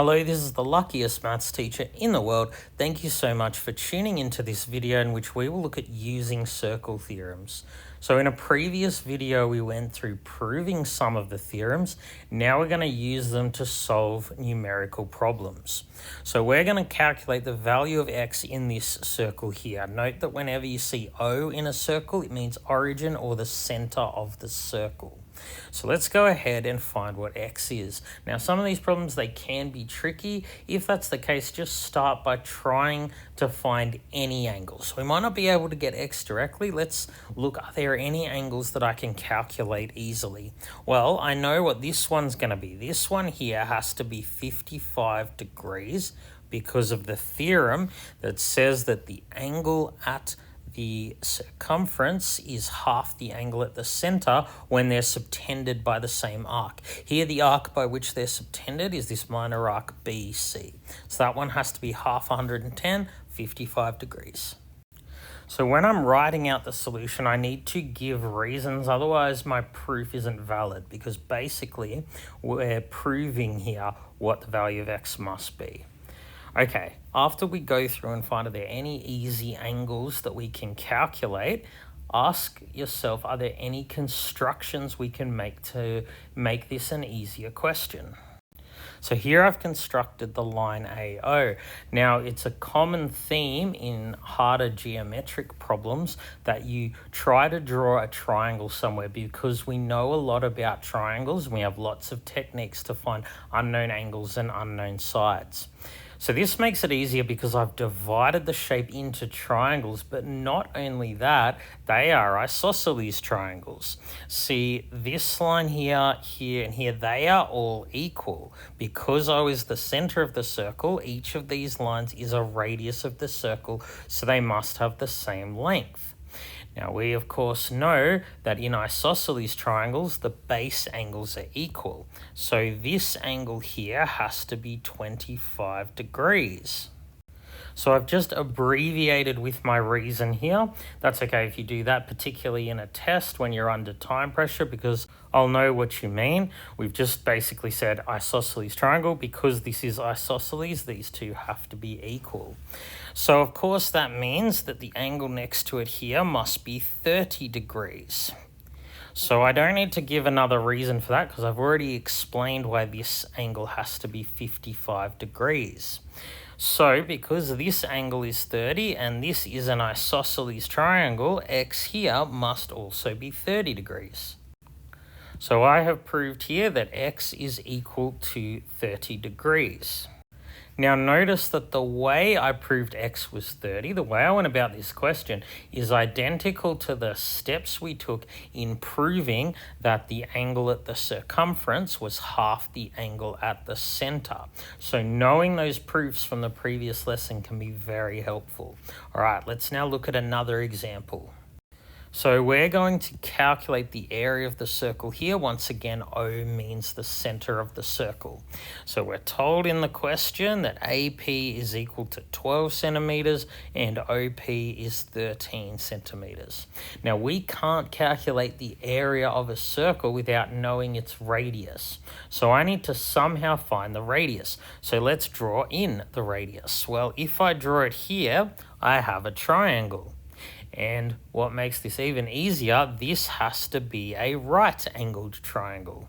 Hello, this is the luckiest maths teacher in the world. Thank you so much for tuning into this video in which we will look at using circle theorems. So in a previous video, we went through proving some of the theorems. Now we're going to use them to solve numerical problems. So we're going to calculate the value of x in this circle here. Note that whenever you see O in a circle, it means origin or the center of the circle. So let's go ahead and find what x is. Now some of these problems, they can be tricky. If that's the case, just start by trying to find any angles. We might not be able to get x directly. Let's look, are there any angles that I can calculate easily? Well, I know what this one's going to be. This one here has to be 55 degrees because of the theorem that says that the angle at the circumference is half the angle at the center when they're subtended by the same arc. Here the arc by which they're subtended is this minor arc BC. So that one has to be half 110, 55 degrees. So when I'm writing out the solution, I need to give reasons, otherwise my proof isn't valid, because basically we're proving here what the value of x must be. Okay, after we go through and find are there any easy angles that we can calculate, ask yourself, are there any constructions we can make to make this an easier question? So here I've constructed the line AO. Now it's a common theme in harder geometric problems that you try to draw a triangle somewhere, because we know a lot about triangles and we have lots of techniques to find unknown angles and unknown sides. So this makes it easier because I've divided the shape into triangles, but not only that, they are isosceles triangles. See, this line here, here, and here, they are all equal. Because O is the center of the circle, each of these lines is a radius of the circle, so they must have the same length. Now we of course know that in isosceles triangles the base angles are equal. So this angle here has to be 25 degrees. So I've just abbreviated with my reason here. That's okay if you do that, particularly in a test when you're under time pressure, because I'll know what you mean. We've just basically said isosceles triangle. Because this is isosceles, these two have to be equal. So of course that means that the angle next to it here must be 30 degrees. So I don't need to give another reason for that because I've already explained why this angle has to be 55 degrees. So because this angle is 30 and this is an isosceles triangle, x here must also be 30 degrees. So I have proved here that x is equal to 30 degrees. Now notice that the way I proved x was 30, the way I went about this question, is identical to the steps we took in proving that the angle at the circumference was half the angle at the center. So knowing those proofs from the previous lesson can be very helpful. All right, let's now look at another example. So we're going to calculate the area of the circle here. Once again, O means the center of the circle. So we're told in the question that AP is equal to 12 centimeters and OP is 13 centimeters. Now we can't calculate the area of a circle without knowing its radius. So I need to somehow find the radius. So let's draw in the radius. Well, if I draw it here, I have a triangle. And what makes this even easier, this has to be a right-angled triangle.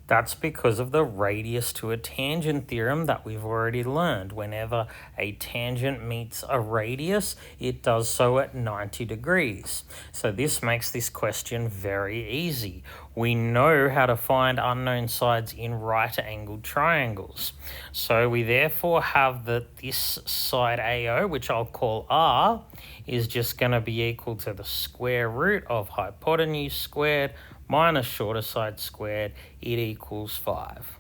That's because of the radius to a tangent theorem that we've already learned. Whenever a tangent meets a radius, it does so at 90 degrees. So this makes this question very easy. We know how to find unknown sides in right-angled triangles. So we therefore have that this side AO, which I'll call R, is just going to be equal to the square root of hypotenuse squared minus shorter side squared, it equals 5.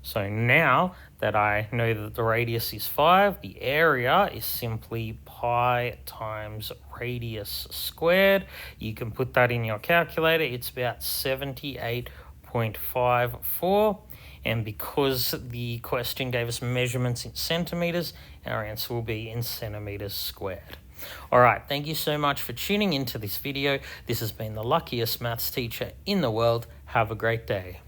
So now that I know that the radius is 5, the area is simply pi times radius squared. You can put that in your calculator. It's about 78.54. And because the question gave us measurements in centimeters, our answer will be in centimeters squared. All right, thank you so much for tuning into this video. This has been the luckiest maths teacher in the world. Have a great day.